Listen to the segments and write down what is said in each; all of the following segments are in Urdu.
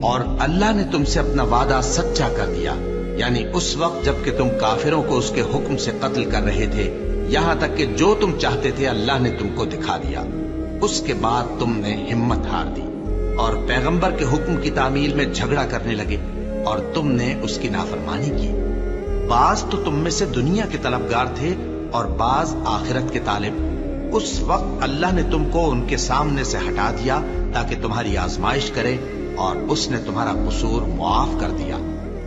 اور اللہ نے تم سے اپنا وعدہ سچا کر دیا، یعنی اس وقت جب کہ تم کافروں کو اس کے حکم سے قتل کر رہے تھے، یہاں تک کہ جو تم چاہتے تھے اللہ نے تم کو دکھا دیا۔ اس کے بعد تم نے ہمت ہار دی اور پیغمبر کے حکم کی تعمیل میں جھگڑا کرنے لگے اور تم نے اس کی نافرمانی کی۔ بعض تو تم میں سے دنیا کے طلبگار تھے اور بعض آخرت کے طالب۔ اس وقت اللہ نے تم کو ان کے سامنے سے ہٹا دیا تاکہ تمہاری آزمائش کرے، اور اس نے تمہارا قصور معاف کر دیا،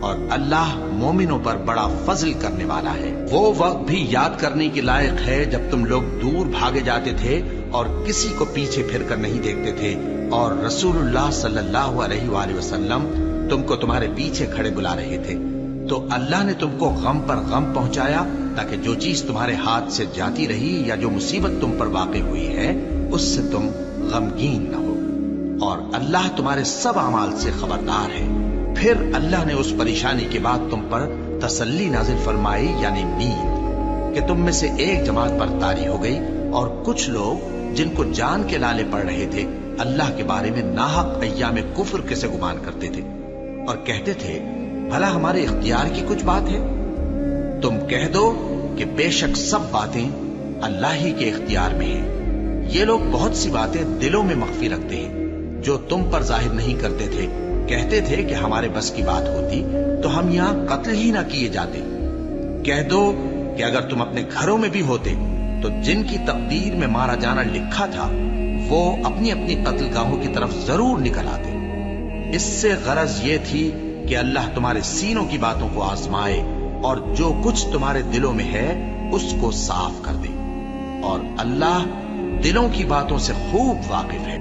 اور اللہ مومنوں پر بڑا فضل کرنے والا ہے۔ وہ وقت بھی یاد کرنے کے لائق ہے جب تم لوگ دور بھاگے جاتے تھے اور کسی کو پیچھے پھر کر نہیں دیکھتے تھے، اور رسول اللہ صلی اللہ علیہ وآلہ وسلم تم کو تمہارے پیچھے کھڑے بلا رہے تھے، تو اللہ نے تم کو غم پر غم پہنچایا تاکہ جو چیز تمہارے ہاتھ سے جاتی رہی یا جو مصیبت تم پر واقع ہوئی ہے اس سے تم غمگین نہ ہو، اور اللہ تمہارے سب اعمال سے خبردار ہے۔ پھر اللہ نے اس پریشانی کے بعد تم پر تسلی نازل فرمائی، یعنی نیند، کہ تم میں سے ایک جماعت پر طاری ہو گئی، اور کچھ لوگ جن کو جان کے لالے پڑ رہے تھے اللہ کے بارے میں ناحق ایام کفر کے سے گمان کرتے تھے اور کہتے تھے بھلا ہمارے اختیار کی کچھ بات ہے؟ تم کہہ دو کہ بے شک سب باتیں اللہ ہی کے اختیار میں ہیں۔ یہ لوگ بہت سی باتیں دلوں میں مخفی رکھتے ہیں جو تم پر ظاہر نہیں کرتے تھے۔ کہتے تھے کہ ہمارے بس کی بات ہوتی تو ہم یہاں قتل ہی نہ کیے جاتے۔ کہہ دو کہ اگر تم اپنے گھروں میں بھی ہوتے تو جن کی تقدیر میں مارا جانا لکھا تھا وہ اپنی اپنی قتل گاہوں کی طرف ضرور نکل آتے۔ اس سے غرض یہ تھی کہ اللہ تمہارے سینوں کی باتوں کو آزمائے اور جو کچھ تمہارے دلوں میں ہے اس کو صاف کر دے، اور اللہ دلوں کی باتوں سے خوب واقف ہے۔